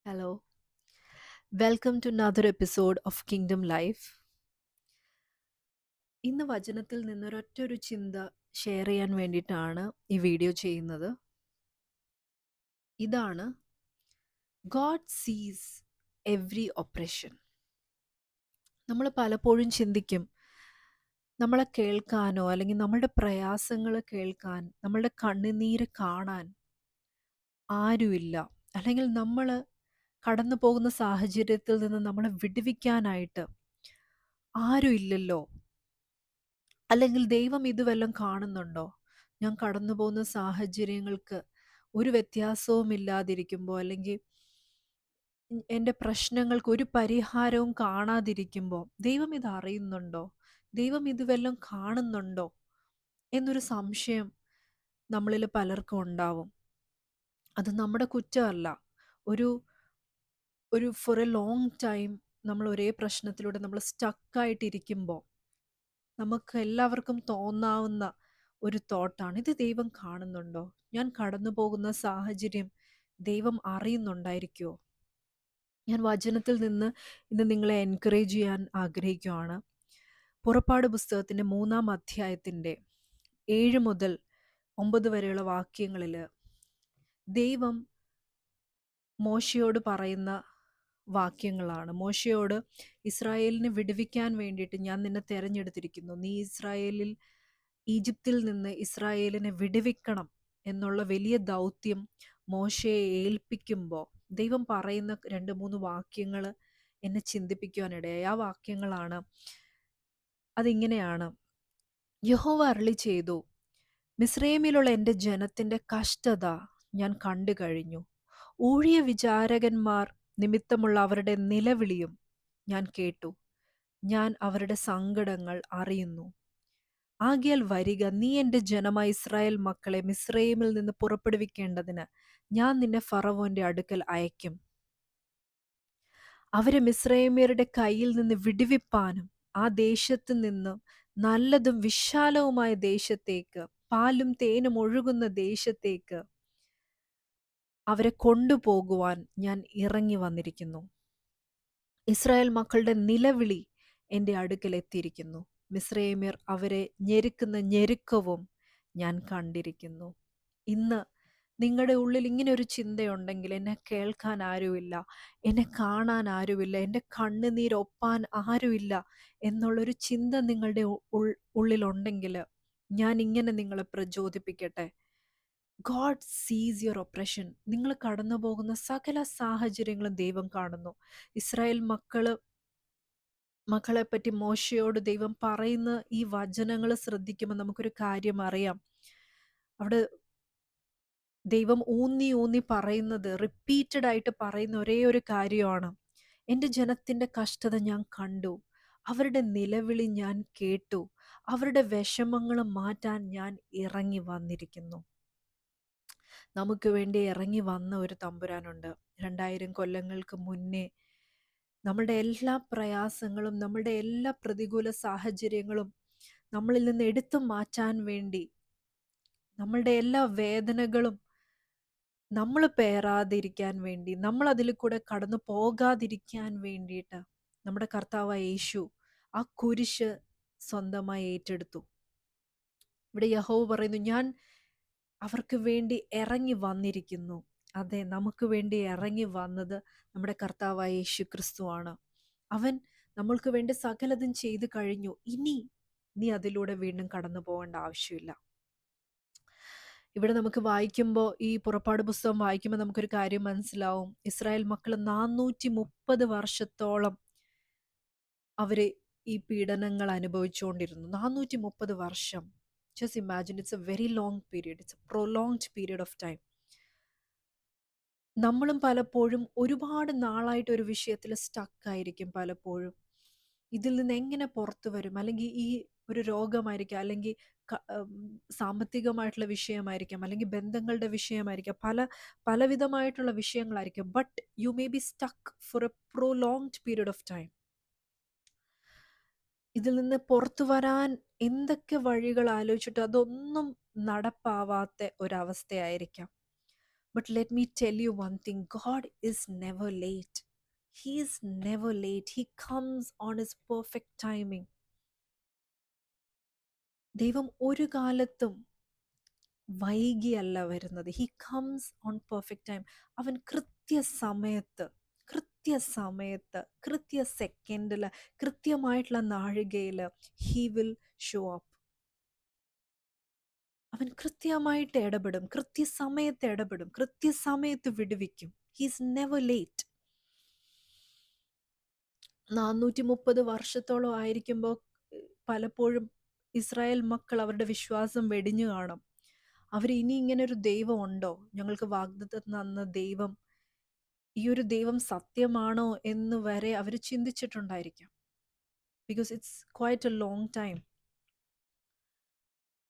Hello. Welcome to another episode of Kingdom Life. ഇന്ന് വചനത്തിൽ നിന്നൊരൊറ്റൊരു ചിന്ത ഷെയർ ചെയ്യാൻ വേണ്ടിയിട്ടാണ് ഈ വീഡിയോ ചെയ്യുന്നത്. ഇതാണ്, God sees every oppression. നമ്മൾ പലപ്പോഴും ചിന്തിക്കും, നമ്മളെ കേൾക്കാനോ അല്ലെങ്കിൽ നമ്മളുടെ പ്രയാസങ്ങൾ കേൾക്കാൻ, നമ്മളുടെ കണ്ണുനീര് കാണാൻ ആരുമില്ല. അല്ലെങ്കിൽ നമ്മൾ കടന്നു പോകുന്ന സാഹചര്യത്തിൽ നിന്ന് നമ്മളെ വിടുവിക്കാനായിട്ട് ആരുമില്ലല്ലോ. അല്ലെങ്കിൽ ദൈവം ഇത് വല്ലതും കാണുന്നുണ്ടോ? ഞാൻ കടന്നു പോകുന്ന സാഹചര്യങ്ങൾക്ക് ഒരു വ്യത്യാസവും ഇല്ലാതിരിക്കുമ്പോൾ, അല്ലെങ്കിൽ എൻ്റെ പ്രശ്നങ്ങൾക്ക് ഒരു പരിഹാരവും കാണാതിരിക്കുമ്പോൾ ദൈവം ഇത് അറിയുന്നുണ്ടോ? ദൈവം ഇത് വല്ലതും കാണുന്നുണ്ടോ എന്നൊരു സംശയം നമ്മളിൽ പലർക്കും ഉണ്ടാവും. അത് നമ്മുടെ കുറ്റമല്ല. ഒരു ഒരു ഫോർ എ ലോങ് ടൈം നമ്മൾ ഒരേ പ്രശ്നത്തിലൂടെ നമ്മൾ സ്റ്റക്കായിട്ടിരിക്കുമ്പോൾ നമുക്ക് എല്ലാവർക്കും തോന്നാവുന്ന ഒരു തോട്ടാണ്, ഇത് ദൈവം കാണുന്നുണ്ടോ? ഞാൻ കടന്നു പോകുന്ന സാഹചര്യം ദൈവം അറിയുന്നുണ്ടായിരിക്കുമോ? ഞാൻ വചനത്തിൽ നിന്ന് ഇന്ന് നിങ്ങളെ എൻകറേജ് ചെയ്യാൻ ആഗ്രഹിക്കുകയാണ്. പുറപ്പാട് പുസ്തകത്തിൻ്റെ 3-ാം അധ്യായത്തിൻ്റെ 7 മുതൽ 9 വരെയുള്ള വാക്യങ്ങളിൽ ദൈവം മോശയോട് പറയുന്ന വാക്യങ്ങളാണ്. മോശയോട് ഇസ്രായേലിനെ വിടുവിക്കാൻ വേണ്ടിയിട്ട് ഞാൻ നിന്നെ തെരഞ്ഞെടുത്തിരിക്കുന്നു, നീ ഈജിപ്തിൽ നിന്ന് ഇസ്രായേലിനെ വിടുവിക്കണം എന്നുള്ള വലിയ ദൗത്യം മോശയെ ഏൽപ്പിക്കുമ്പോൾ ദൈവം പറയുന്ന 2-3 വാക്യങ്ങൾ എന്നെ ചിന്തിപ്പിക്കുവാനിടയായി. ആ വാക്യങ്ങളാണ്, അതിങ്ങനെയാണ്: യഹോവ അരുളി ചെയ്തു, മിസ്രയീമിലുള്ള എൻ്റെ ജനത്തിൻ്റെ കഷ്ടത ഞാൻ കണ്ടു കഴിഞ്ഞു. ഊഴിയ വിചാരകന്മാർ നിമിത്തമുള്ള അവരുടെ നിലവിളിയും ഞാൻ കേട്ടു. ഞാൻ അവരുടെ സങ്കടങ്ങൾ അറിയുന്നു. ആകയാൽ വരിക, നീ എൻ്റെ ജനമായ ഇസ്രായേൽ മക്കളെ മിസ്രയീമിൽ നിന്ന് പുറപ്പെടുവിക്കേണ്ടതിന് ഞാൻ നിന്നെ ഫറവോന്റെ അടുക്കൽ അയക്കും. അവരെ മിസ്രയീമ്യരുടെ കയ്യിൽ നിന്ന് വിടുവിപ്പാനും ആ ദേശത്ത് നിന്നും നല്ലതും വിശാലവുമായ ദേശത്തേക്ക്, പാലും തേനും ഒഴുകുന്ന ദേശത്തേക്ക് അവരെ കൊണ്ടുപോകുവാൻ ഞാൻ ഇറങ്ങി വന്നിരിക്കുന്നു. ഇസ്രായേൽ മക്കളുടെ നിലവിളി എൻ്റെ അടുക്കൽ എത്തിയിരിക്കുന്നു. മിസ്രയീമ്യർ അവരെ ഞെരുക്കുന്ന ഞെരുക്കവും ഞാൻ കണ്ടിരിക്കുന്നു. ഇന്ന് നിങ്ങളുടെ ഉള്ളിൽ ഇങ്ങനെ ഒരു ചിന്തയുണ്ടെങ്കിൽ, എന്നെ കേൾക്കാൻ ആരുമില്ല, എന്നെ കാണാൻ ആരുമില്ല, എൻ്റെ കണ്ണുനീരൊപ്പാൻ ആരുമില്ല എന്നുള്ളൊരു ചിന്ത നിങ്ങളുടെ ഉള്ളിലുണ്ടെങ്കിൽ, ഞാൻ ഇങ്ങനെ നിങ്ങളെ പ്രചോദിപ്പിക്കട്ടെ. ഗോഡ് സീസ് യുവർ ഒപ്രഷൻ. നിങ്ങൾ കടന്നു പോകുന്ന സകല സാഹചര്യങ്ങളും ദൈവം കാണുന്നു. ഇസ്രായേൽ മക്കളെപ്പറ്റി മോശയോട് ദൈവം പറയുന്ന ഈ വചനങ്ങൾ ശ്രദ്ധിക്കുമ്പോൾ നമുക്കൊരു കാര്യം അറിയാം. അവിടെ ദൈവം ഊന്നി ഊന്നി പറയുന്നത്, റിപ്പീറ്റഡ് ആയിട്ട് പറയുന്ന ഒരേ ഒരു കാര്യമാണ്: എൻ്റെ ജനത്തിൻ്റെ കഷ്ടത ഞാൻ കണ്ടു, അവരുടെ നിലവിളി ഞാൻ കേട്ടു, അവരുടെ വിഷമങ്ങൾ മാറ്റാൻ ഞാൻ ഇറങ്ങി വന്നിരിക്കുന്നു. നമുക്ക് വേണ്ടി ഇറങ്ങി വന്ന ഒരു തമ്പുരാനുണ്ട്. 2000 കൊല്ലങ്ങൾക്ക് മുന്നേ നമ്മളുടെ എല്ലാ പ്രയാസങ്ങളും, നമ്മളുടെ എല്ലാ പ്രതികൂല സാഹചര്യങ്ങളും നമ്മളിൽ നിന്ന് എടുത്തു മാറ്റാൻ വേണ്ടി, നമ്മളുടെ എല്ലാ വേദനകളും നമ്മൾ പേറാതിരിക്കാൻ വേണ്ടി, നമ്മൾ അതിൽ കൂടെ കടന്നു പോകാതിരിക്കാൻ വേണ്ടിയിട്ട് നമ്മുടെ കർത്താവായ യേശു ആ കുരിശ് സ്വന്തമായി ഏറ്റെടുത്തു. ഇവിടെ യഹോവ പറയുന്നു, ഞാൻ അവർക്ക് വേണ്ടി ഇറങ്ങി വന്നിരിക്കുന്നു. അതെ, നമുക്ക് വേണ്ടി ഇറങ്ങി വന്നത് നമ്മുടെ കർത്താവായ യേശു ക്രിസ്തുവാണ്. അവൻ നമ്മൾക്ക് വേണ്ടി സകലതും ചെയ്തു കഴിഞ്ഞു. ഇനി നീ അതിലൂടെ വീണ്ടും കടന്നു പോകേണ്ട ആവശ്യമില്ല. ഇവിടെ നമുക്ക് വായിക്കുമ്പോൾ, ഈ പുറപ്പാട് പുസ്തകം വായിക്കുമ്പോൾ നമുക്കൊരു കാര്യം മനസ്സിലാവും. ഇസ്രായേൽ മക്കൾ 430 വർഷത്തോളം അവര് ഈ പീഡനങ്ങൾ അനുഭവിച്ചുകൊണ്ടിരുന്നു. 430 വർഷം. Just imagine, it's a very long period. It's a prolonged period of time. നമ്മളും പലപ്പോഴും ഒരുപാട് നാളായിട്ട് ഒരു വിഷയത്തിൽ സ്റ്റക്കായിരിക്കും. പലപ്പോഴും ഇതിൽ നിന്ന് എങ്ങനെ പുറത്തു വരും? അല്ലെങ്കിൽ ഈ ഒരു രോഗമായിരിക്കാം, അല്ലെങ്കിൽ സാമ്പത്തികമായിട്ടുള്ള വിഷയമായിരിക്കാം, അല്ലെങ്കിൽ ബന്ധങ്ങളുടെ വിഷയമായിരിക്കാം, പലവിധമായിട്ടുള്ള വിഷയങ്ങളായിരിക്കും. But you may be stuck for a prolonged period of time. ഇതിൽ നിന്ന് പുറത്തു വരാൻ എന്തൊക്കെ വഴികൾ ആലോചിച്ചിട്ട് അതൊന്നും നടപ്പാവാത്ത ഒരവസ്ഥയായിരിക്കാം. But let me tell you one thing, God is never late. He is never late. He comes on his perfect timing. ദൈവം ഒരു കാലത്തും വൈകിയല്ല വരുന്നത്. He comes on perfect time. അവൻ കൃത്യസമയത്ത്, കൃത്യ സെക്കൻഡിൽ, കൃത്യമായിട്ടുള്ള നാഴികയിൽ ഹി വിൽ ഷോ അപ്പ്. അവൻ കൃത്യമായിട്ട് ഇടപെടും, കൃത്യസമയത്ത് ഇടപെടും, കൃത്യസമയത്ത് വിടുവിക്കും. He is never late. 430 വർഷത്തോളം ആയിരിക്കുമ്പോൾ പലപ്പോഴും ഇസ്രായേൽ മക്കൾ അവരുടെ വിശ്വാസം വെടിഞ്ഞു കാണും. അവർ ഇനി ഇങ്ങനെ ഒരു ദൈവം ഉണ്ടോ, ഞങ്ങൾക്ക് വാഗ്ദത്തം തന്ന ദൈവം, ഈ ഒരു ദൈവം സത്യമാണോ എന്ന് വരെ അവർ ചിന്തിച്ചിട്ടുണ്ടായിരിക്കാം. Because it's quite a long time.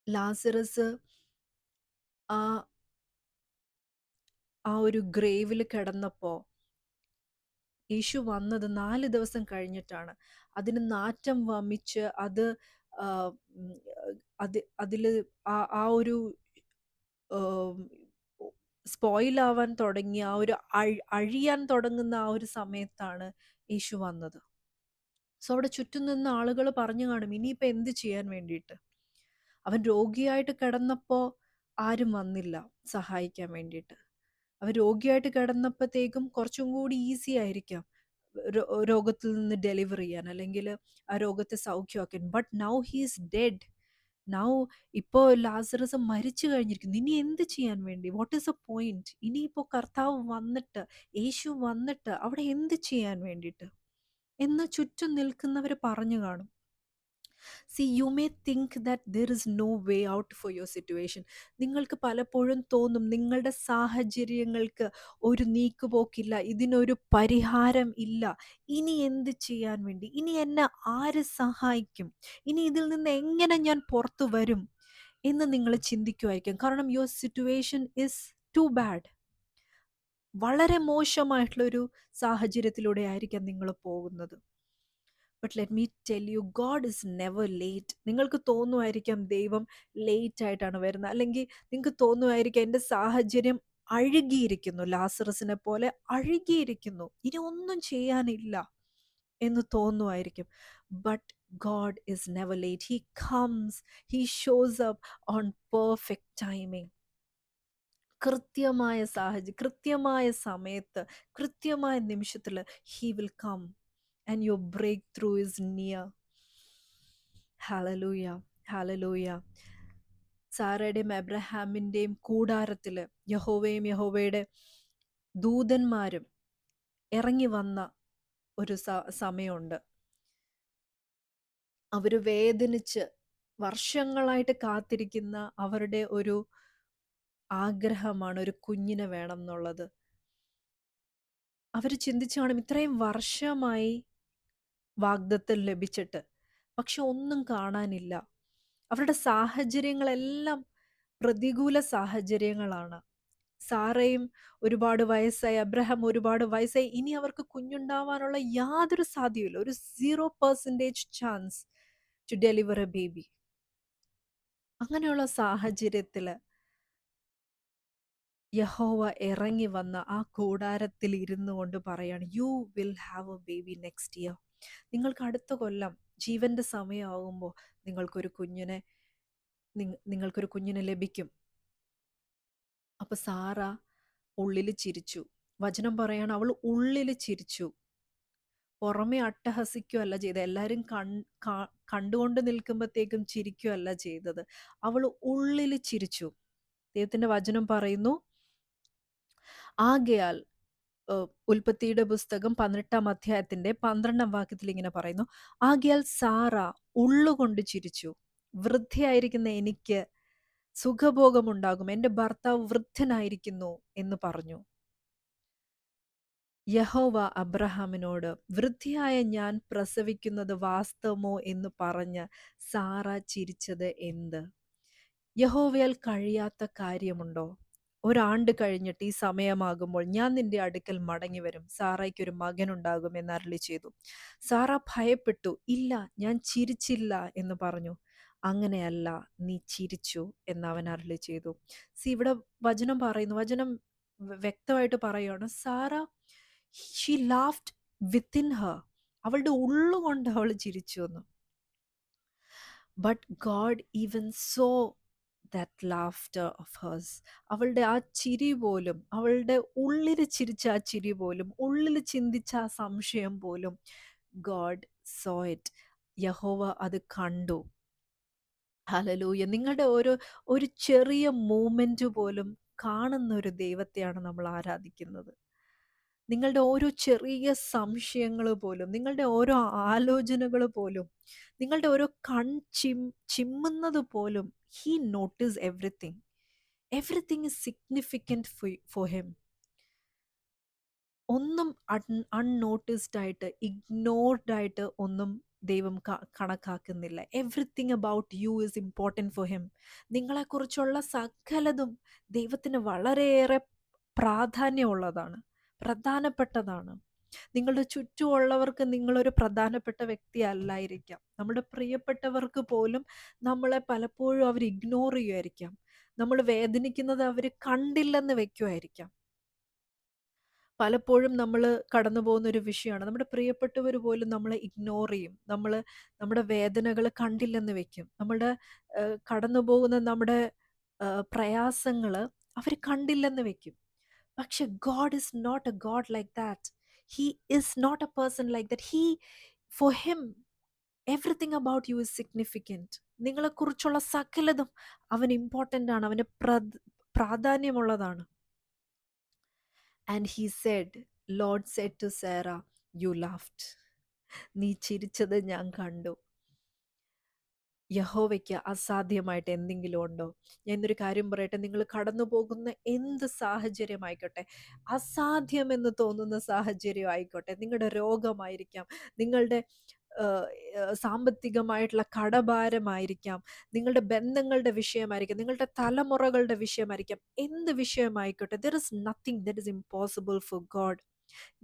Lazarus ആ ആ ഒരു ഗ്രേവിൽ കിടന്നപ്പോൾ യേശു വന്നത് 4 ദിവസം കഴിഞ്ഞിട്ടാണ്. അതിന് നാറ്റം വമിച്ച് അത് അതിൽ ആ ഒരു സ്പോയിലാവാൻ തുടങ്ങി, ആ ഒരു അഴിയാൻ തുടങ്ങുന്ന ആ ഒരു സമയത്താണ് യേശു വന്നത്. സോ അവിടെ ചുറ്റും നിന്ന് ആളുകൾ പറഞ്ഞു കാണും, ഇനിയിപ്പോൾ എന്ത് ചെയ്യാൻ വേണ്ടിയിട്ട്. അവൻ രോഗിയായിട്ട് കിടന്നപ്പോൾ ആരും വന്നില്ല സഹായിക്കാൻ വേണ്ടിയിട്ട്. അവൻ രോഗിയായിട്ട് കിടന്നപ്പോഴത്തേക്കും കുറച്ചും കൂടി ഈസി ആയിരിക്കാം രോഗത്തിൽ നിന്ന് ഡെലിവർ ചെയ്യാൻ, അല്ലെങ്കിൽ ആ രോഗത്തെ സൗഖ്യമാക്കാൻ. But now he's dead. Now ഇപ്പോൾ ലാസറസ് മരിച്ചു കഴിഞ്ഞിരിക്കുന്നു. ഇനി എന്ത് ചെയ്യാൻ വേണ്ടി? What is a point? ഇനിയിപ്പോൾ കർത്താവ് വന്നിട്ട്, യേശു വന്നിട്ട് അവിടെ എന്ത് ചെയ്യാൻ വേണ്ടിയിട്ട് എന്ന് ചുറ്റും നിൽക്കുന്നവർ പറഞ്ഞു കാണും. See, you may think that there is no way out for your situation. നിങ്ങൾക്ക് പലപ്പോഴും തോന്നും നിങ്ങളുടെ സാഹചര്യങ്ങൾക്ക് ഒരു നീക്കുപോക്കില്ല, ഇതിനൊരു പരിഹാരം ഇല്ല. ഇനി എന്ത് ചെയ്യാൻ വേണ്ടി? ഇനി എന്നെ ആര് സഹായിക്കും? ഇനി ഇതിൽ നിന്ന് എങ്ങനെ ഞാൻ പുറത്തു വരും എന്ന് നിങ്ങൾ ചിന്തിക്കുമായിരിക്കും. കാരണം your situation is too bad. വളരെ മോശമായിട്ടുള്ളൊരു സാഹചര്യത്തിലൂടെ ആയിരിക്കാം നിങ്ങൾ പോകുന്നത്. But let me tell you, God is never late. നിങ്ങൾക്ക് തോന്നുമായിരിക്കാം ദൈവം ലേറ്റ് ആയിട്ടാണ് വരുന്നത്, അല്ലെങ്കിൽ നിങ്ങൾക്ക് തോന്നുമായിരിക്കാം എൻ്റെ സാഹചര്യം അഴുകിയിരിക്കുന്നു, ലാസറസിനെ പോലെ അഴുകിയിരിക്കുന്നു, ഇനി ഒന്നും ചെയ്യാനില്ല എന്ന് തോന്നുമായിരിക്കും. But God is never late. He comes, he shows up on perfect timing. കൃത്യമായ സാഹചര്യം, കൃത്യമായ സമയത്ത്, കൃത്യമായ നിമിഷത്തിൽ he will come and your breakthrough is near. Hallelujah, hallelujah. സാറയുടെയും അബ്രഹാമിൻ്റെയും കൂടാരത്തിൽ യഹോവയും യഹോവയുടെ ദൂതന്മാരും ഇറങ്ങി വന്ന ഒരു സമയമുണ്ട്. അവർ വേദനിച്ച് വർഷങ്ങളായിട്ട് കാത്തിരിക്കുന്ന അവരുടെ ഒരു ആഗ്രഹമാണ് ഒരു കുഞ്ഞിനെ വേണം എന്നുള്ളത്. അവർ ചിന്തിച്ചു കാണും, ഇത്രയും വർഷമായി വാഗ്ദത്തം ലഭിച്ചിട്ട് പക്ഷെ ഒന്നും കാണാനില്ല. അവരുടെ സാഹചര്യങ്ങളെല്ലാം പ്രതികൂല സാഹചര്യങ്ങളാണ്. സാറയും ഒരുപാട് വയസ്സായി, അബ്രഹാം ഒരുപാട് വയസ്സായി. ഇനി അവർക്ക് കുഞ്ഞുണ്ടാവാനുള്ള യാതൊരു സാധ്യതയില്ല. ഒരു 0% chance to deliver a baby. അങ്ങനെയുള്ള സാഹചര്യത്തിൽ യഹോവ ഇറങ്ങി വന്ന ആ കൂടാരത്തിൽ ഇരുന്നു കൊണ്ട് പറയാണ്, you will have A baby next year. നിങ്ങൾക്ക് അടുത്ത കൊല്ലം ജീവന്റെ സമയമാകുമ്പോൾ നിങ്ങൾക്കൊരു കുഞ്ഞിനെ ലഭിക്കും. അപ്പൊ സാറ ഉള്ളിൽ ചിരിച്ചു. വചനം പറയാണ്, അവൾ ഉള്ളിൽ ചിരിച്ചു, പുറമെ അട്ടഹസിക്കുകയല്ല ചെയ്തത്. എല്ലാവരും കണ്ടുകൊണ്ട് നിൽക്കുമ്പോഴത്തേക്കും ചിരിക്കുകയല്ല ചെയ്തത്. അവൾ ഉള്ളിൽ ചിരിച്ചു. ദൈവത്തിന്റെ വചനം പറയുന്നു, ആകയാൽ ഉൽപ്പത്തിയുടെ പുസ്തകം 18-ാം അധ്യായത്തിന്റെ 12-ാം വാക്യത്തിൽ ഇങ്ങനെ പറയുന്നു, ആകയാൽ സാറ ഉള്ളുകൊണ്ട് ചിരിച്ചു, വൃദ്ധയായിരിക്കുന്ന എനിക്ക് സുഖഭോഗമുണ്ടാകും, എൻ്റെ ഭർത്താവ് വൃദ്ധനായിരിക്കുന്നു എന്ന് പറഞ്ഞു. യഹോവ അബ്രഹാമിനോട്, വൃദ്ധയായ ഞാൻ പ്രസവിക്കുന്നത് വാസ്തവമോ എന്ന് പറഞ്ഞ് സാറ ചിരിച്ചത് എന്ത്? യഹോവയാൽ കഴിയാത്ത കാര്യമുണ്ടോ? 1 ആണ്ട് കഴിഞ്ഞിട്ട് ഈ സമയമാകുമ്പോൾ ഞാൻ നിന്റെ അടുക്കൽ മടങ്ങി വരും, സാറയ്ക്കൊരു മകനുണ്ടാകും എന്ന് അരുളി ചെയ്തു. സാറ ഭയപ്പെട്ടു, ഇല്ല, ഞാൻ ചിരിച്ചില്ല എന്ന് പറഞ്ഞു. അങ്ങനെയല്ല, നീ ചിരിച്ചു എന്ന് അവൻ അരുളി ചെയ്തു. ഇവിടെ വചനം പറയുന്നു, വചനം വ്യക്തമായിട്ട് പറയുകയാണ്, Sarah she laughed within her, അവളുടെ ഉള്ളുകൊണ്ട് അവൾ ചിരിച്ചു എന്ന്. But God even so that laughter of hers. അവളുടെ ആ ചിരി പോലും, അവളുടെ ഉള്ളിൽ ചിരിച്ച ആ ചിരി പോലും, ഉള്ളിൽ ചിന്തിച്ച ആ സംശയം പോലും, ഗോഡ് സോ ഇറ്റ്. യഹോവ അത് കണ്ടു. ഹല്ലേലൂയ. നിങ്ങളുടെ ഒരു ചെറിയ മൂമെന്റ് പോലും കാണുന്ന ഒരു ദൈവത്തെയാണ് നമ്മൾ ആരാധിക്കുന്നത്. നിങ്ങളുടെ ഓരോ ചെറിയ സംശയങ്ങൾ പോലും, നിങ്ങളുടെ ഓരോ ആലോചനകൾ പോലും, നിങ്ങളുടെ ഓരോ ചിമ്മുന്നത് പോലും, he notice everything. Everything is significant for him. ഒന്നും അൺനോട്ടീസ്ഡ് ആയിട്ട്, ഇഗ്നോർഡ് ആയിട്ട് ഒന്നും ദൈവം കണക്കാക്കുന്നില്ല. Everything about you is important for him. നിങ്ങളെക്കുറിച്ചുള്ള സകലതും ദൈവത്തിന് വളരെയേറെ പ്രാധാന്യമുള്ളതാണ്, പ്രധാനപ്പെട്ടതാണ്. നിങ്ങളുടെ ചുറ്റുമുള്ളവർക്ക് നിങ്ങളൊരു പ്രധാനപ്പെട്ട വ്യക്തി അല്ലായിരിക്കാം. നമ്മുടെ പ്രിയപ്പെട്ടവർക്ക് പോലും നമ്മളെ പലപ്പോഴും അവർ ഇഗ്നോർ ചെയ്യുമായിരിക്കാം. നമ്മൾ വേദനിക്കുന്നത് അവർ കണ്ടില്ലെന്ന് വെക്കുമായിരിക്കാം. പലപ്പോഴും നമ്മൾ കടന്നു പോകുന്ന ഒരു വിഷയമാണ്. നമ്മുടെ പ്രിയപ്പെട്ടവർ പോലും നമ്മളെ ഇഗ്നോർ ചെയ്യും. നമ്മുടെ വേദനകൾ കണ്ടില്ലെന്ന് വെക്കും. നമ്മുടെ കടന്നു പോകുന്ന നമ്മുടെ പ്രയാസങ്ങൾ അവർ കണ്ടില്ലെന്ന് വെക്കും. പക്ഷെ God is not a God like that. He is not a person like that. For him everything about you is significant. നിങ്ങളെക്കുറിച്ചുള്ള സകലതും അവന് ഇമ്പോർട്ടൻ്റ് ആണ്, അവന് പ്രാധാന്യമുള്ളതാണ്. And he said, Lord said to Sarah, you laughed. നീ ചിരിച്ചത് ഞാൻ കണ്ടു. യഹോവയ്ക്ക് അസാധ്യമായിട്ട് എന്തെങ്കിലും ഉണ്ടോ? ഞാൻ ഇന്നൊരു കാര്യം പറയട്ടെ, നിങ്ങൾ കടന്നു പോകുന്ന എന്ത് സാഹചര്യമായിക്കോട്ടെ, അസാധ്യമെന്ന് തോന്നുന്ന സാഹചര്യം ആയിക്കോട്ടെ, നിങ്ങളുടെ രോഗമായിരിക്കാം, നിങ്ങളുടെ സാമ്പത്തികമായിട്ടുള്ള കടഭാരമായിരിക്കാം, നിങ്ങളുടെ ബന്ധങ്ങളുടെ വിഷയമായിരിക്കാം, നിങ്ങളുടെ തലമുറകളുടെ വിഷയമായിരിക്കാം, എന്ത് വിഷയമായിക്കോട്ടെ, there is nothing that is impossible for God.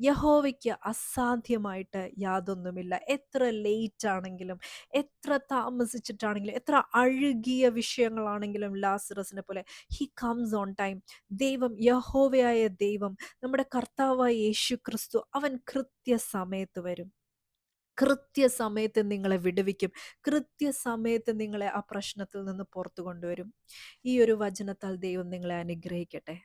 യഹോവയ്ക്ക് അസാധ്യമായിട്ട് യാതൊന്നുമില്ല. എത്ര ലേറ്റ് ആണെങ്കിലും, എത്ര താമസിച്ചിട്ടാണെങ്കിലും, എത്ര അഴുകിയ വിഷയങ്ങളാണെങ്കിലും, ലാസറസിനെ പോലെ ഹി കംസ് ഓൺ ടൈം. ദൈവം, യഹോവയായ ദൈവം, നമ്മുടെ കർത്താവായ യേശു ക്രിസ്തു, അവൻ കൃത്യസമയത്ത് വരും. കൃത്യസമയത്ത് നിങ്ങളെ വിടുവിക്കും. കൃത്യസമയത്ത് നിങ്ങളെ ആ പ്രശ്നത്തിൽ നിന്ന് പുറത്തു കൊണ്ടുവരും. ഈ ഒരു വചനത്താൽ ദൈവം നിങ്ങളെ അനുഗ്രഹിക്കട്ടെ.